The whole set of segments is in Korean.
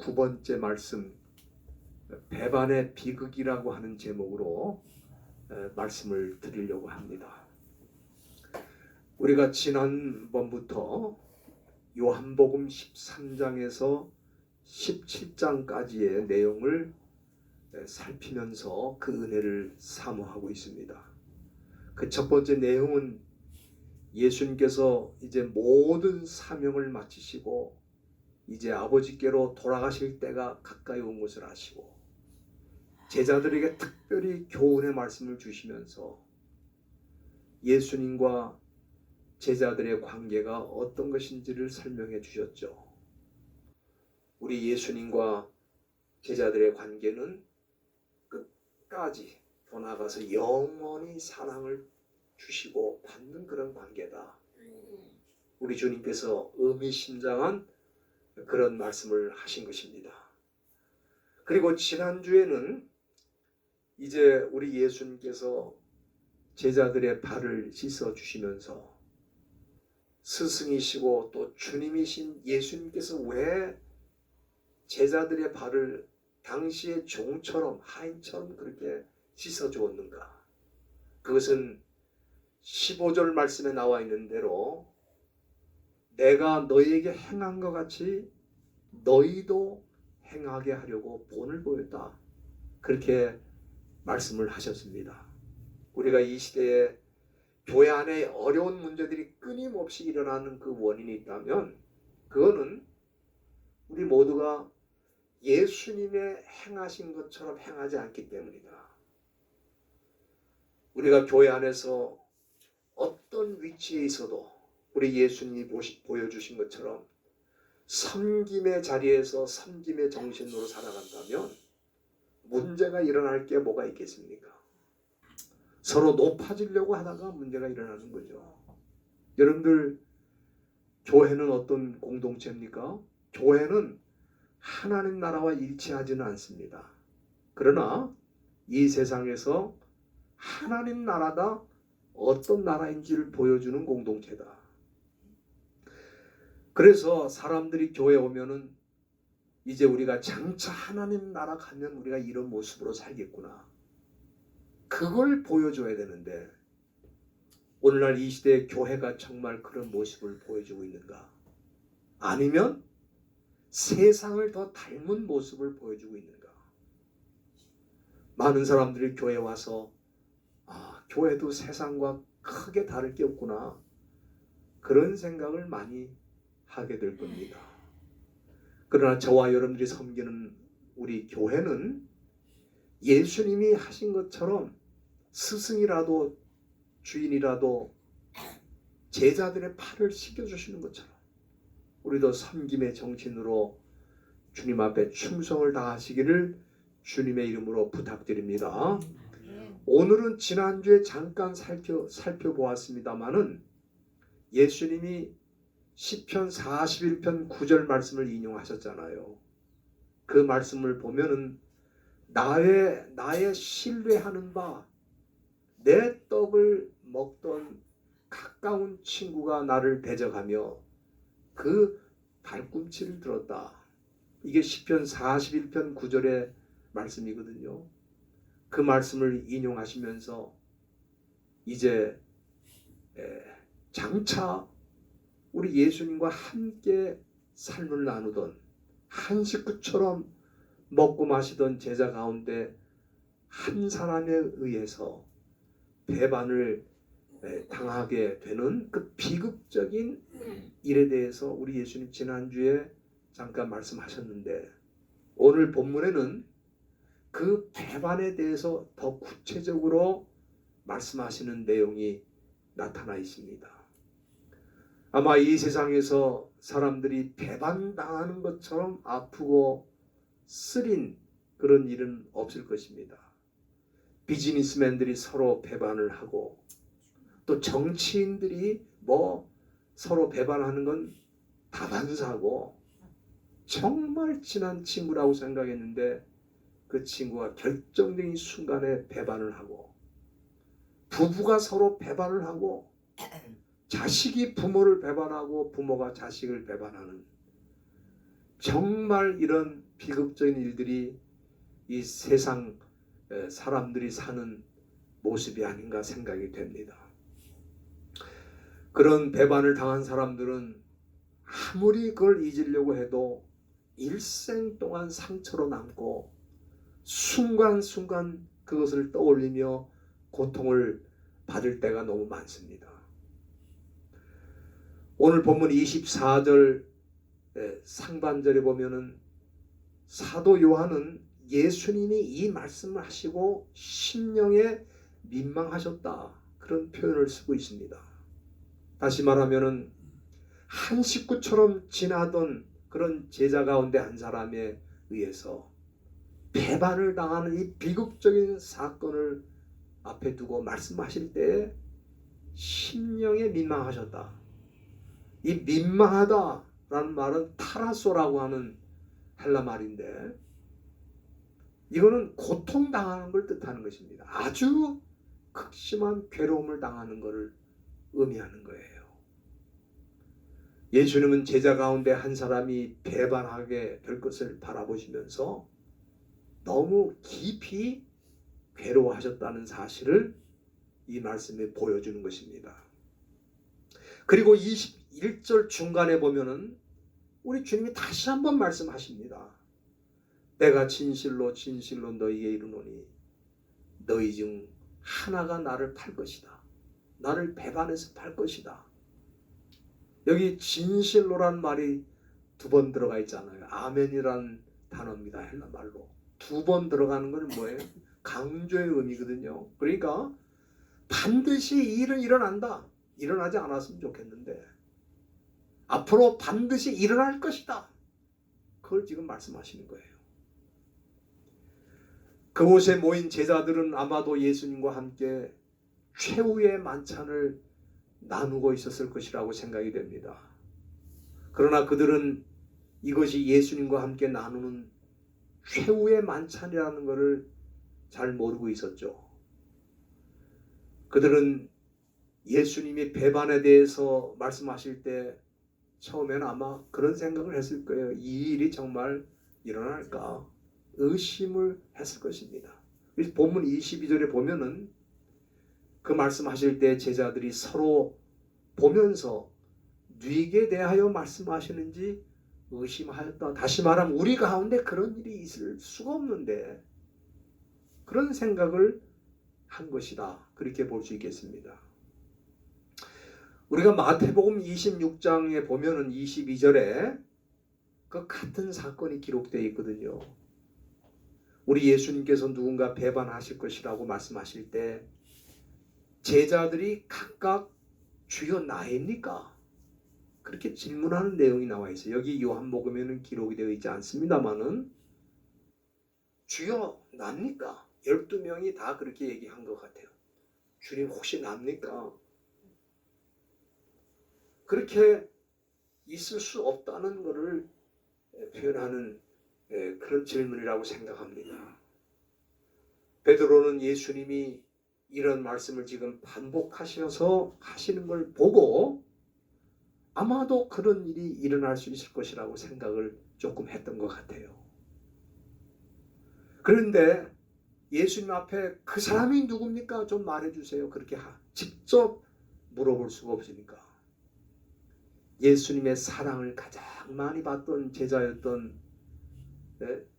9번째 말씀, 배반의 비극이라고 하는 제목으로 말씀을 드리려고 합니다. 우리가 지난번부터 요한복음 13장에서 17장까지의 내용을 살피면서 그 은혜를 사모하고 있습니다. 그 첫 번째 내용은 예수님께서 이제 모든 사명을 마치시고 이제 아버지께로 돌아가실 때가 가까이 온 것을 아시고 제자들에게 특별히 교훈의 말씀을 주시면서 예수님과 제자들의 관계가 어떤 것인지를 설명해 주셨죠. 우리 예수님과 제자들의 관계는 끝까지 더 나아가서 영원히 사랑을 주시고 받는 그런 관계다. 우리 주님께서 의미심장한 그런 말씀을 하신 것입니다. 그리고 지난주에는 이제 우리 예수님께서 제자들의 발을 씻어 주시면서 스승이시고 또 주님이신 예수님께서 왜 제자들의 발을 당시의 종처럼 하인처럼 그렇게 씻어 주었는가? 그것은 15절 말씀에 나와 있는 대로 내가 너희에게 행한 것 같이 너희도 행하게 하려고 본을 보였다. 그렇게 말씀을 하셨습니다. 우리가 이 시대에 교회 안에 어려운 문제들이 끊임없이 일어나는 그 원인이 있다면 그거는 우리 모두가 예수님의 행하신 것처럼 행하지 않기 때문이다. 우리가 교회 안에서 어떤 위치에 있어도 우리 예수님이 보여주신 것처럼 섬김의 자리에서 섬김의 정신으로 살아간다면 문제가 일어날 게 뭐가 있겠습니까? 서로 높아지려고 하다가 문제가 일어나는 거죠. 여러분들, 교회는 어떤 공동체입니까? 교회는 하나님 나라와 일치하지는 않습니다. 그러나 이 세상에서 하나님 나라가 어떤 나라인지를 보여주는 공동체다. 그래서 사람들이 교회에 오면은 이제 우리가 장차 하나님 나라 가면 우리가 이런 모습으로 살겠구나. 그걸 보여줘야 되는데 오늘날 이 시대의 교회가 정말 그런 모습을 보여주고 있는가? 아니면 세상을 더 닮은 모습을 보여주고 있는가? 많은 사람들이 교회에 와서 교회도 세상과 크게 다를 게 없구나. 그런 생각을 많이 하게 될 겁니다. 그러나 저와 여러분들이 섬기는 우리 교회는 예수님이 하신 것처럼 스승이라도 주인이라도 제자들의 팔을 씻겨주시는 것처럼 우리도 섬김의 정신으로 주님 앞에 충성을 다하시기를 주님의 이름으로 부탁드립니다. 오늘은 지난주에 잠깐 살펴보았습니다마는 예수님이 시편 41편 9절 말씀을 인용하셨잖아요. 그 말씀을 보면은 나의 신뢰하는 바 내 떡을 먹던 가까운 친구가 나를 대적하며 그 발꿈치를 들었다. 이게 시편 41편 9절의 말씀이거든요. 그 말씀을 인용하시면서 이제 장차 우리 예수님과 함께 삶을 나누던 한 식구처럼 먹고 마시던 제자 가운데 한 사람에 의해서 배반을 당하게 되는 그 비극적인 일에 대해서 우리 예수님 지난주에 잠깐 말씀하셨는데 오늘 본문에는 그 배반에 대해서 더 구체적으로 말씀하시는 내용이 나타나 있습니다. 아마 이 세상에서 사람들이 배반당하는 것처럼 아프고 쓰린 그런 일은 없을 것입니다. 비즈니스맨들이 서로 배반을 하고 또 정치인들이 서로 배반하는 건 다반사고 정말 친한 친구라고 생각했는데 그 친구가 결정적인 순간에 배반을 하고 부부가 서로 배반을 하고 자식이 부모를 배반하고 부모가 자식을 배반하는 정말 이런 비극적인 일들이 이 세상 사람들이 사는 모습이 아닌가 생각이 됩니다. 그런 배반을 당한 사람들은 아무리 그걸 잊으려고 해도 일생 동안 상처로 남고 순간순간 그것을 떠올리며 고통을 받을 때가 너무 많습니다. 오늘 본문 24절 상반절에 보면은 사도 요한은 예수님이 이 말씀을 하시고 심령에 민망하셨다, 그런 표현을 쓰고 있습니다. 다시 말하면은 한 식구처럼 지나던 그런 제자 가운데 한 사람에 의해서 배반을 당하는 이 비극적인 사건을 앞에 두고 말씀하실 때 심령에 민망하셨다. 이 민망하다라는 말은 타라소라고 하는 헬라 말인데, 이거는 고통당하는 걸 뜻하는 것입니다. 아주 극심한 괴로움을 당하는 것을 의미하는 거예요. 예수님은 제자 가운데 한 사람이 배반하게 될 것을 바라보시면서 너무 깊이 괴로워하셨다는 사실을 이 말씀에 보여주는 것입니다. 그리고 21절 중간에 보면은 우리 주님이 다시 한번 말씀하십니다. 내가 진실로 진실로 너희에게 이르노니 너희 중 하나가 나를 팔 것이다. 나를 배반해서 팔 것이다. 여기 진실로란 말이 두 번 들어가 있잖아요. 아멘이란 단어입니다. 헬라 말로. 두 번 들어가는 건 뭐예요? 강조의 의미거든요. 그러니까 반드시 이 일은 일어난다. 일어나지 않았으면 좋겠는데 앞으로 반드시 일어날 것이다. 그걸 지금 말씀하시는 거예요. 그곳에 모인 제자들은 아마도 예수님과 함께 최후의 만찬을 나누고 있었을 것이라고 생각이 됩니다. 그러나 그들은 이것이 예수님과 함께 나누는 최후의 만찬이라는 것을 잘 모르고 있었죠. 그들은 예수님이 배반에 대해서 말씀하실 때 처음에는 아마 그런 생각을 했을 거예요. 이 일이 정말 일어날까? 의심을 했을 것입니다. 본문 22절에 보면은 그 말씀하실 때 제자들이 서로 보면서 누구에 대하여 말씀하시는지 의심하였다. 다시 말하면 우리 가운데 그런 일이 있을 수가 없는데 그런 생각을 한 것이다. 그렇게 볼 수 있겠습니다. 우리가 마태복음 26장에 보면은 22절에 그 같은 사건이 기록되어 있거든요. 우리 예수님께서 누군가 배반하실 것이라고 말씀하실 때 제자들이 각각 주여 나입니까? 그렇게 질문하는 내용이 나와 있어요. 여기 요한복음에는 기록이 되어 있지 않습니다만은 주여 납니까? 12명이 다 그렇게 얘기한 것 같아요. 주님 혹시 납니까? 그렇게 있을 수 없다는 것을 표현하는 그런 질문이라고 생각합니다. 베드로는 예수님이 이런 말씀을 지금 반복하셔서 하시는 걸 보고 아마도 그런 일이 일어날 수 있을 것이라고 생각을 조금 했던 것 같아요. 그런데 예수님 앞에 그 사람이 누굽니까? 좀 말해주세요. 그렇게 직접 물어볼 수가 없으니까. 예수님의 사랑을 가장 많이 받던 제자였던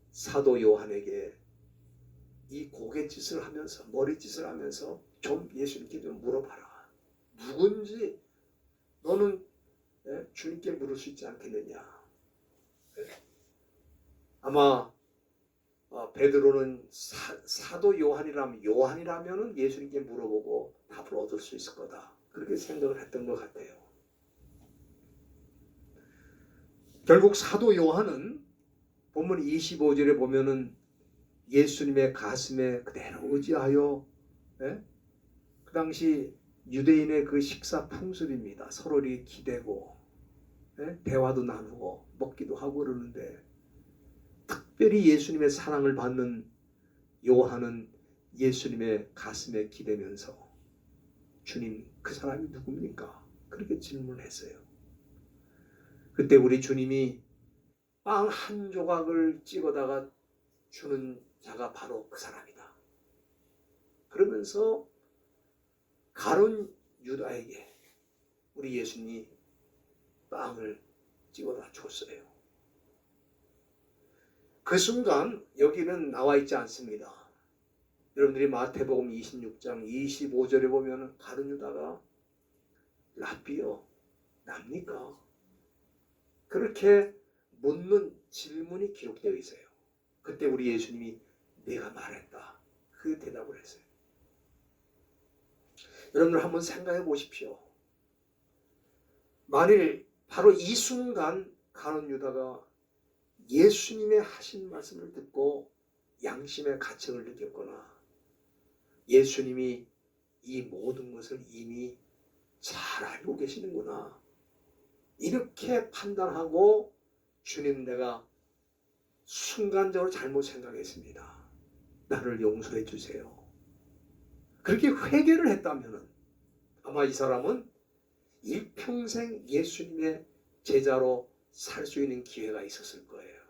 사도 요한에게 이 고갯짓을 하면서 머리짓을 하면서 좀 예수님께 좀 물어봐라. 누군지 너는 주님께 물을 수 있지 않겠느냐. 아마 베드로는 사도 요한이라면 예수님께 물어보고 답을 얻을 수 있을 거다. 그렇게 생각을 했던 것 같아요. 결국 사도 요한은 본문 25절에 보면은 예수님의 가슴에 그대로 의지하여 그 당시 유대인의 그 식사 풍습입니다. 서로 기대고 대화도 나누고 먹기도 하고 그러는데 특별히 예수님의 사랑을 받는 요한은 예수님의 가슴에 기대면서 주님 그 사람이 누굽니까? 그렇게 질문했어요. 그때 우리 주님이 빵 한 조각을 찍어다가 주는 자가 바로 그 사람이다. 그러면서 가룟 유다에게 우리 예수님이 빵을 찍어다 줬어요. 그 순간 여기는 나와 있지 않습니다. 여러분들이 마태복음 26장 25절에 보면 가룟 유다가 랍비요, 납니까? 그렇게 묻는 질문이 기록되어 있어요. 그때 우리 예수님이 내가 말했다. 그 대답을 했어요. 여러분들 한번 생각해 보십시오. 만일 바로 이 순간 가룟 유다가 예수님의 하신 말씀을 듣고 양심의 가책을 느꼈거나 예수님이 이 모든 것을 이미 잘 알고 계시는구나 이렇게 판단하고 주님 내가 순간적으로 잘못 생각했습니다. 나를 용서해 주세요. 그렇게 회개를 했다면 아마 이 사람은 일평생 예수님의 제자로 살 수 있는 기회가 있었을 거예요.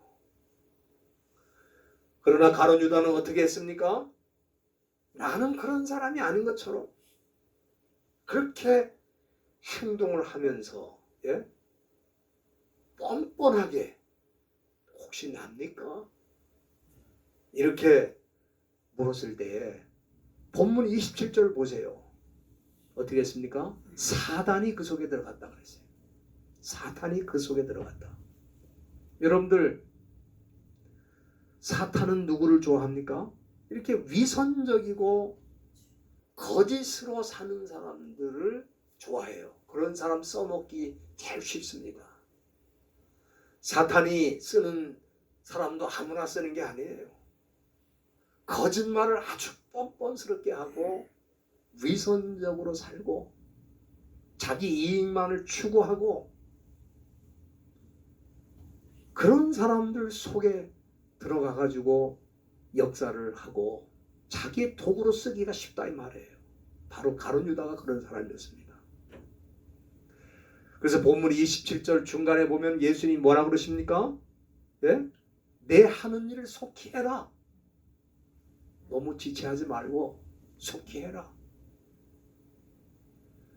그러나 가룟 유다는 어떻게 했습니까? 나는 그런 사람이 아닌 것처럼 그렇게 행동을 하면서 뻔뻔하게 혹시 납니까? 이렇게 물었을 때에 본문 27절 보세요. 어떻게 했습니까? 사단이 그 속에 들어갔다 그랬어요. 사탄이 그 속에 들어갔다. 여러분들 사탄은 누구를 좋아합니까? 이렇게 위선적이고 거짓으로 사는 사람들을 좋아해요. 그런 사람 써먹기 제일 쉽습니다. 사탄이 쓰는 사람도 아무나 쓰는 게 아니에요. 거짓말을 아주 뻔뻔스럽게 하고 위선적으로 살고 자기 이익만을 추구하고 그런 사람들 속에 들어가가지고 역사를 하고 자기의 도구로 쓰기가 쉽다 이 말이에요. 바로 가룟 유다가 그런 사람이었습니다. 그래서 본문 27절 중간에 보면 예수님이 뭐라 그러십니까? 내 하는 일을 속히 해라. 너무 지체하지 말고 속히 해라.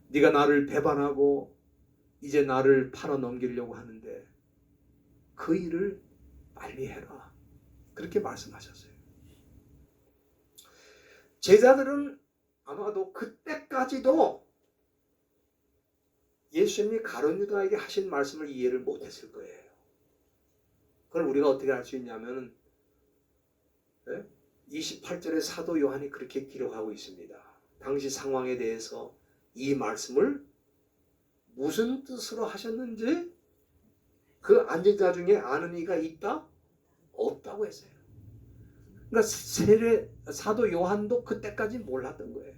네가 나를 배반하고 이제 나를 팔아넘기려고 하는데 그 일을 빨리 해라. 그렇게 말씀하셨어요. 제자들은 아마도 그때까지도 예수님이 가룟 유다에게 하신 말씀을 이해를 못했을 거예요. 그걸 우리가 어떻게 알 수 있냐면 28절에 사도 요한이 그렇게 기록하고 있습니다. 당시 상황에 대해서 이 말씀을 무슨 뜻으로 하셨는지 그 앉은 자 중에 아는 이가 있다? 없다고 했어요. 그러니까 사도 요한도 그때까지 몰랐던 거예요.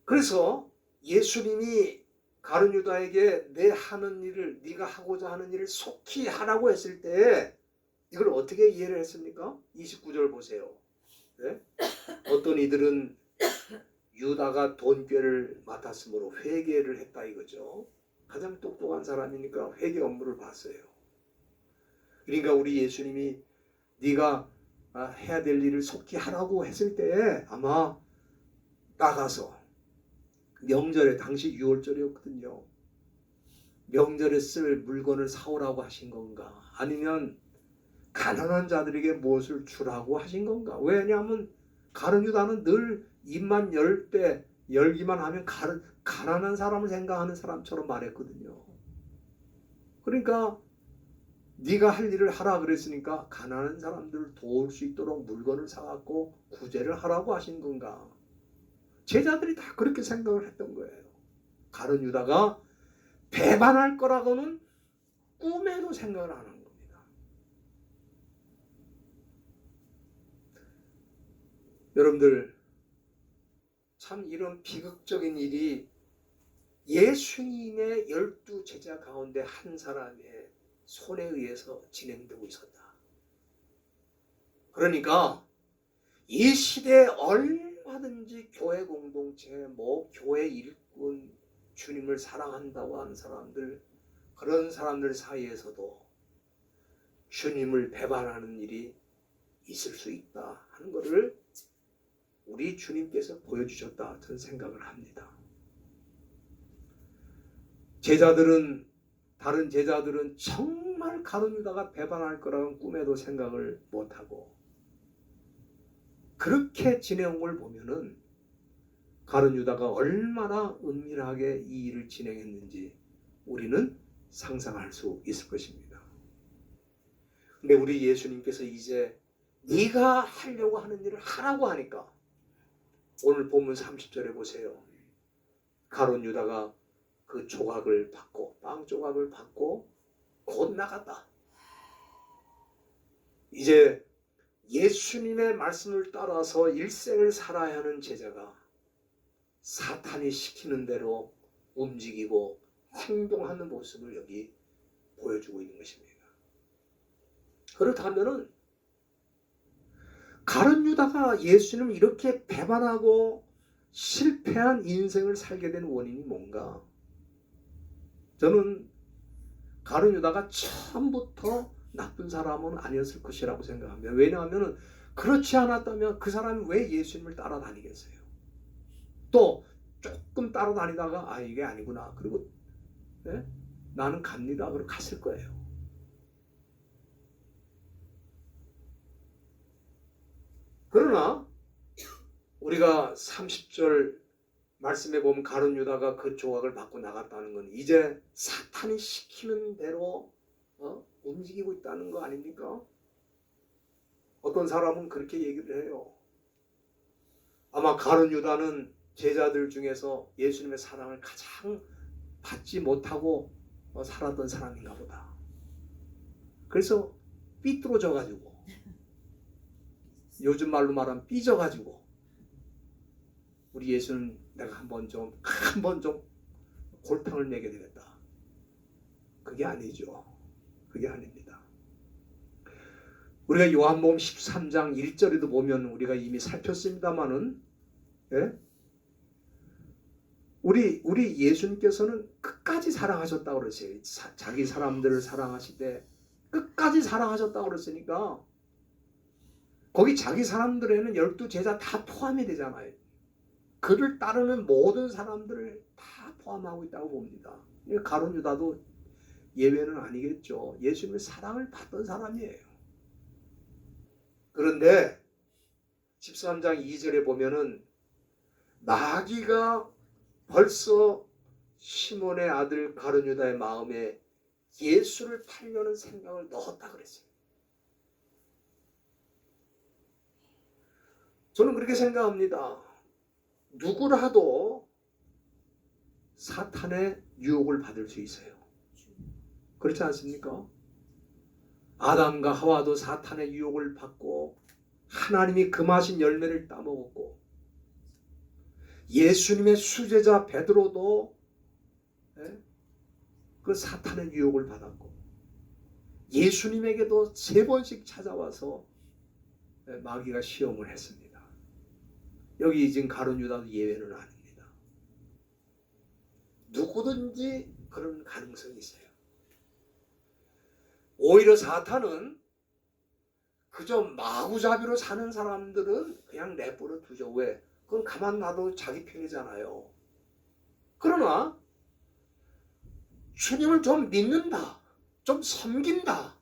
그래서 예수님이 가룟 유다에게 내 하는 일을 네가 하고자 하는 일을 속히 하라고 했을 때 이걸 어떻게 이해를 했습니까? 29절 보세요. 어떤 이들은 유다가 돈꾀를 맡았으므로 회개를 했다 이거죠. 가장 똑똑한 사람이니까 회개 업무를 봤어요. 그러니까 우리 예수님이 네가 해야 될 일을 속히 하라고 했을 때에 아마 나가서 명절에 당시 6월절이었거든요. 명절에 쓸 물건을 사오라고 하신 건가? 아니면 가난한 자들에게 무엇을 주라고 하신 건가? 왜냐하면 가룟 유다는 늘 입만 열 때 열기만 하면 가난한 사람을 생각하는 사람처럼 말했거든요. 그러니까 네가 할 일을 하라 그랬으니까 가난한 사람들을 도울 수 있도록 물건을 사갖고 구제를 하라고 하신 건가? 제자들이 다 그렇게 생각을 했던 거예요. 가룟 유다가 배반할 거라고는 꿈에도 생각을 안 한 겁니다. 여러분들 참 이런 비극적인 일이 예수님의 12 제자 가운데 한 사람의 손에 의해서 진행되고 있었다. 그러니까 이 시대에 얼마든지 교회 공동체, 교회 일꾼, 주님을 사랑한다고 하는 사람들, 그런 사람들 사이에서도 주님을 배반하는 일이 있을 수 있다 하는 것을 우리 주님께서 보여주셨다 저는 생각을 합니다. 다른 제자들은 정말 가룟 유다가 배반할 거라는 꿈에도 생각을 못하고 그렇게 지내온 걸 보면은 가룟 유다가 얼마나 은밀하게 이 일을 진행했는지 우리는 상상할 수 있을 것입니다. 근데 우리 예수님께서 이제 네가 하려고 하는 일을 하라고 하니까 오늘 본문 30절에 보세요. 가룟 유다가 그 조각을 받고 빵 조각을 받고 곧 나갔다. 이제 예수님의 말씀을 따라서 일생을 살아야 하는 제자가 사탄이 시키는 대로 움직이고 행동하는 모습을 여기 보여주고 있는 것입니다. 그렇다면은 가룟 유다가 예수님을 이렇게 배반하고 실패한 인생을 살게 된 원인이 뭔가? 저는 가룟 유다가 처음부터 나쁜 사람은 아니었을 것이라고 생각합니다. 왜냐하면 그렇지 않았다면 그 사람이 왜 예수님을 따라다니겠어요? 또 조금 따라다니다가 이게 아니구나. 그리고 나는 갑니다. 그러고 갔을 거예요. 그러나 우리가 30절 말씀에 보면 가룟 유다가 그 조각을 받고 나갔다는 건 이제 사탄이 시키는 대로 움직이고 있다는 거 아닙니까? 어떤 사람은 그렇게 얘기를 해요. 아마 가룟 유다는 제자들 중에서 예수님의 사랑을 가장 받지 못하고 살았던 사람인가 보다. 그래서 삐뚤어져 가지고 요즘 말로 말하면 삐져 가지고 우리 예수는 내가 한번 좀 골탕을 내게 되겠다. 그게 아니죠. 그게 아닙니다. 우리가 요한복음 13장 1절에도 보면 우리가 이미 살폈습니다마는 우리 예수님께서는 끝까지 사랑하셨다고 그러세요. 자기 사람들을 사랑하시되 끝까지 사랑하셨다고 그랬으니까 거기 자기 사람들에는 12제자 다 포함이 되잖아요. 그를 따르는 모든 사람들을 다 포함하고 있다고 봅니다. 가룟 유다도 예외는 아니겠죠. 예수님의 사랑을 받던 사람이에요. 그런데 13장 2절에 보면은 마귀가 벌써 시몬의 아들 가룟 유다의 마음에 예수를 팔려는 생각을 넣었다 그랬어요. 저는 그렇게 생각합니다. 누구라도 사탄의 유혹을 받을 수 있어요. 그렇지 않습니까? 아담과 하와도 사탄의 유혹을 받고 하나님이 금하신 열매를 따먹었고 예수님의 수제자 베드로도 그 사탄의 유혹을 받았고 예수님에게도 3번씩 찾아와서 마귀가 시험을 했습니다. 여기 지금 가룟 유다도 예외는 아닙니다. 누구든지 그런 가능성이 있어요. 오히려 사탄은 그저 마구잡이로 사는 사람들은 그냥 내버려 두죠. 왜? 그건 가만 놔도 자기 편이잖아요. 그러나 주님을 좀 믿는다, 좀 섬긴다,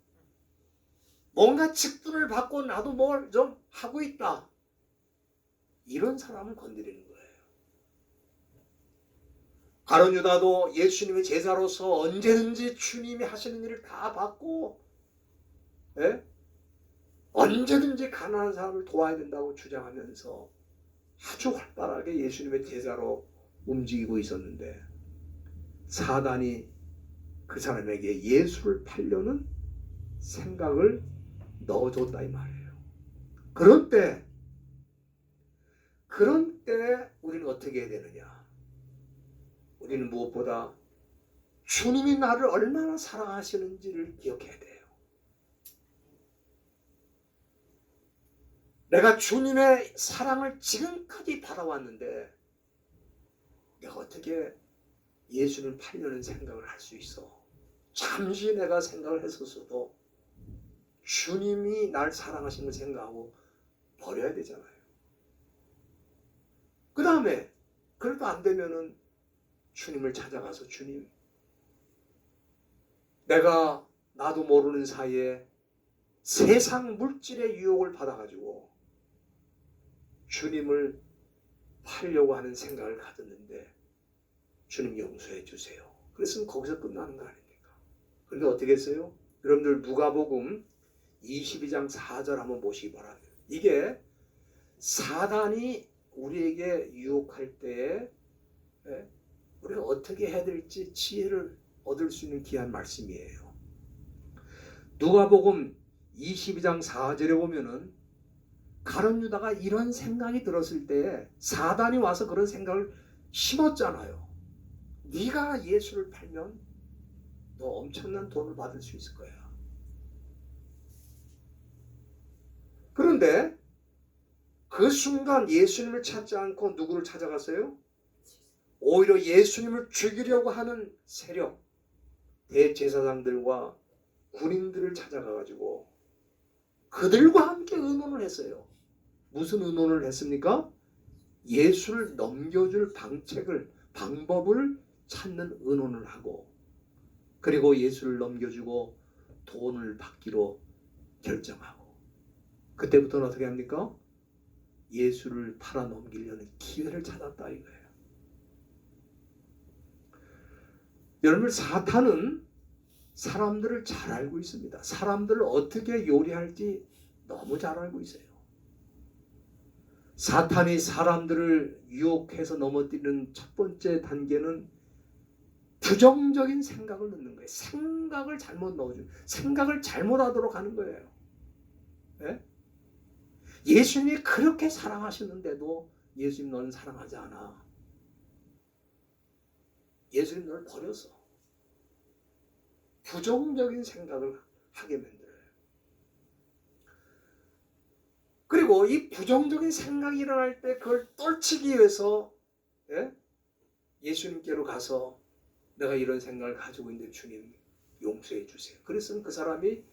뭔가 직분을 받고 나도 뭘 좀 하고 있다, 이런 사람을 건드리는 거예요. 가룟 유다도 예수님의 제자로서 언제든지 주님이 하시는 일을 다 받고 언제든지 가난한 사람을 도와야 된다고 주장하면서 아주 활발하게 예수님의 제자로 움직이고 있었는데 사단이 그 사람에게 예수를 팔려는 생각을 넣어줬다 이 말이에요. 그런 때 우리는 어떻게 해야 되느냐? 우리는 무엇보다 주님이 나를 얼마나 사랑하시는지를 기억해야 돼요. 내가 주님의 사랑을 지금까지 받아왔는데 내가 어떻게 예수를 팔려는 생각을 할 수 있어. 잠시 내가 생각을 했었어도 주님이 날 사랑하시는 걸 생각하고 버려야 되잖아요. 그 다음에 그래도 안 되면은 주님을 찾아가서 주님, 내가 나도 모르는 사이에 세상 물질의 유혹을 받아가지고 주님을 팔려고 하는 생각을 가졌는데 주님 용서해 주세요. 그래서 거기서 끝나는 거 아닙니까? 그런데 어떻게 했어요? 여러분들 누가복음 22장 4절 한번 보시기 바랍니다. 이게 사단이 우리에게 유혹할 때에 우리가 어떻게 해야 될지 지혜를 얻을 수 있는 귀한 말씀이에요. 누가복음 22장 4절에 보면은 가룟 유다가 이런 생각이 들었을 때 사단이 와서 그런 생각을 심었잖아요. 네가 예수를 팔면 너 엄청난 돈을 받을 수 있을 거야. 그런데 그 순간 예수님을 찾지 않고 누구를 찾아갔어요? 오히려 예수님을 죽이려고 하는 세력, 대제사장들과 군인들을 찾아가가지고 그들과 함께 의논을 했어요. 무슨 의논을 했습니까? 예수를 넘겨줄 방법을 찾는 의논을 하고, 그리고 예수를 넘겨주고 돈을 받기로 결정하고, 그때부터는 어떻게 합니까? 예수를 팔아 넘기려는 기회를 찾았다 이거예요. 여러분, 사탄은 사람들을 잘 알고 있습니다. 사람들을 어떻게 요리할지 너무 잘 알고 있어요. 사탄이 사람들을 유혹해서 넘어뜨리는 첫 번째 단계는 부정적인 생각을 넣는 거예요. 생각을 잘못 넣어주는, 생각을 잘못하도록 하는 거예요. 네? 예수님이 그렇게 사랑하셨는데도 예수님 너는 사랑하지 않아. 예수님 너를 버렸어. 부정적인 생각을 하게 만들어요. 그리고 이 부정적인 생각이 일어날 때 그걸 떨치기 위해서 예수님께로 가서 내가 이런 생각을 가지고 있는데 주님 용서해 주세요. 그랬으면 그 사람이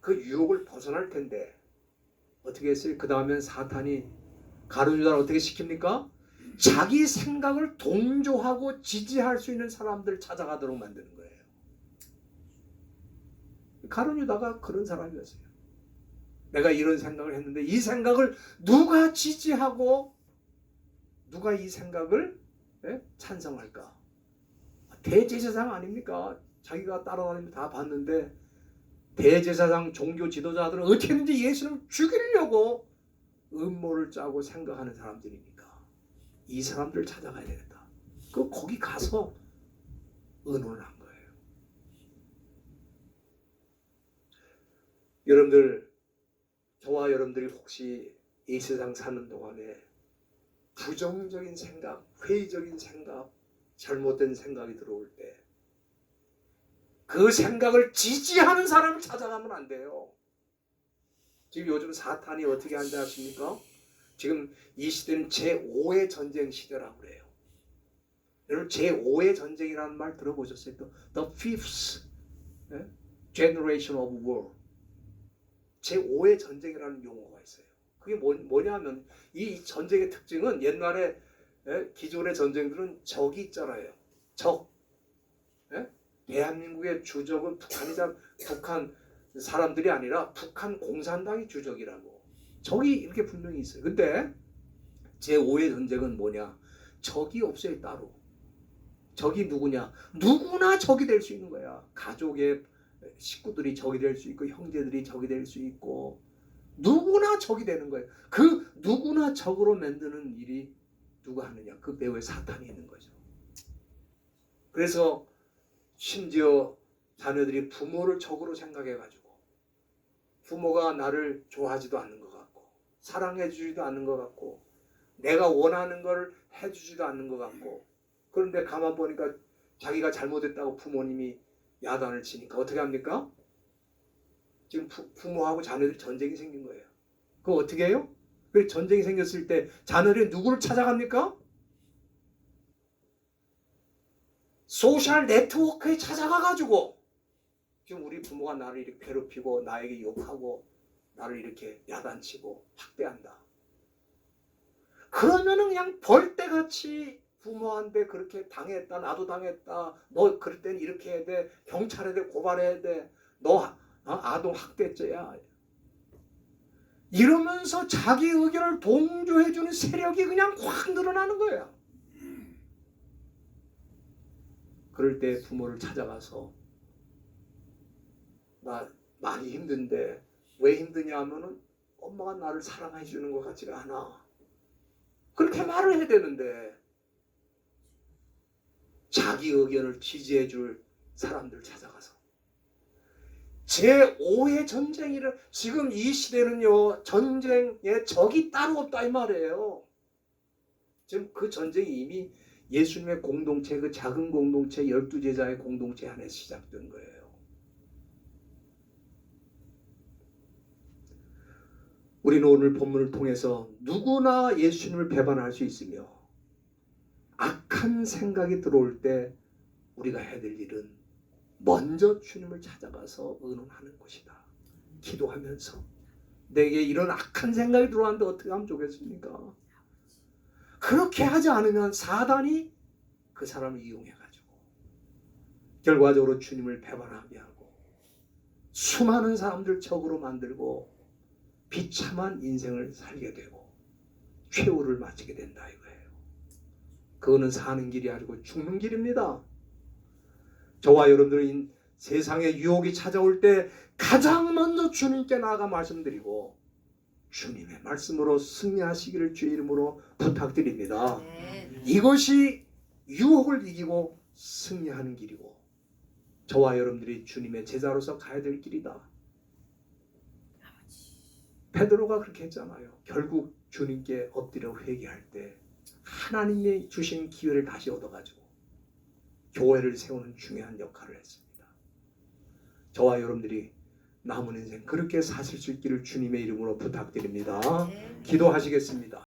그 유혹을 벗어날 텐데 어떻게 했어요? 그 다음엔 사탄이 가룟 유다를 어떻게 시킵니까? 자기 생각을 동조하고 지지할 수 있는 사람들 찾아가도록 만드는 거예요. 가룟 유다가 그런 사람이었어요. 내가 이런 생각을 했는데 이 생각을 누가 지지하고 누가 이 생각을 찬성할까? 대제사장 아닙니까? 자기가 따라다니면 다 봤는데 대제사장 종교 지도자들은 어떻게든지 예수님을 죽이려고 음모를 짜고 생각하는 사람들이니까 이 사람들을 찾아가야 되겠다. 거기 가서 의논을 한 거예요. 여러분들, 저와 여러분들이 혹시 이 세상 사는 동안에 부정적인 생각, 회의적인 생각, 잘못된 생각이 들어올 때 그 생각을 지지하는 사람을 찾아가면 안 돼요. 지금 요즘 사탄이 어떻게 하는지 아십니까? 지금 이 시대는 제5의 전쟁 시대라고 그래요. 여러분, 제5의 전쟁이라는 말 들어보셨어요? The fifth generation of war. 제5의 전쟁이라는 용어가 있어요. 그게 뭐냐면 이 전쟁의 특징은 옛날에 기존의 전쟁들은 적이 있잖아요. 적. 대한민국의 주적은 북한 사람들이 아니라 북한 공산당이 주적이라고. 적이 이렇게 분명히 있어요. 근데 제5의 전쟁은 뭐냐? 적이 없어요, 따로. 적이 누구냐? 누구나 적이 될 수 있는 거야. 가족의 식구들이 적이 될 수 있고 형제들이 적이 될 수 있고 누구나 적이 되는 거예요. 그 누구나 적으로 만드는 일이 누가 하느냐? 그 배후에 사탄이 있는 거죠. 그래서 심지어 자녀들이 부모를 적으로 생각해가지고 부모가 나를 좋아하지도 않는 것 같고 사랑해주지도 않는 것 같고 내가 원하는 걸 해주지도 않는 것 같고, 그런데 가만 보니까 자기가 잘못했다고 부모님이 야단을 치니까 어떻게 합니까? 지금 부모하고 자녀들이 전쟁이 생긴 거예요. 그거 어떻게 해요? 그 전쟁이 생겼을 때 자녀들이 누구를 찾아갑니까? 소셜 네트워크에 찾아가가지고 지금 우리 부모가 나를 이렇게 괴롭히고 나에게 욕하고 나를 이렇게 야단치고 학대한다. 그러면은 그냥 벌떼같이 부모한테 그렇게 당했다, 나도 당했다, 너 그럴 땐 이렇게 해야 돼, 경찰에 대 고발해야 돼, 너 아동 학대죄야. 이러면서 자기 의견을 동조해주는 세력이 그냥 확 늘어나는 거야. 그럴 때 부모를 찾아가서 나 많이 힘든데 왜 힘드냐 하면은 엄마가 나를 사랑해 주는 것 같지가 않아. 그렇게 말을 해야 되는데 자기 의견을 지지해 줄 사람들 찾아가서 제5의 전쟁이를 지금 이 시대는요 전쟁에 적이 따로 없다 이 말이에요. 지금 그 전쟁이 이미 예수님의 공동체 그 작은 공동체 12제자의 공동체 안에 시작된 거예요. 우리는 오늘 본문을 통해서 누구나 예수님을 배반할 수 있으며 악한 생각이 들어올 때 우리가 해야 될 일은 먼저 주님을 찾아가서 의논하는 것이다. 기도하면서 내게 이런 악한 생각이 들어왔는데 어떻게 하면 좋겠습니까? 그렇게 하지 않으면 사단이 그 사람을 이용해가지고 결과적으로 주님을 배반하게 하고 수많은 사람들 적으로 만들고 비참한 인생을 살게 되고 최후를 마치게 된다 이거예요. 그거는 사는 길이 아니고 죽는 길입니다. 저와 여러분들은 세상에 유혹이 찾아올 때 가장 먼저 주님께 나아가 말씀드리고 주님의 말씀으로 승리하시기를 주의 이름으로 부탁드립니다. 이것이 유혹을 이기고 승리하는 길이고 저와 여러분들이 주님의 제자로서 가야 될 길이다. 베드로가 그렇게 했잖아요. 결국 주님께 엎드려 회개할 때 하나님이 주신 기회를 다시 얻어가지고 교회를 세우는 중요한 역할을 했습니다. 저와 여러분들이 남은 인생 그렇게 사실 수 있기를 주님의 이름으로 부탁드립니다. 기도하시겠습니다.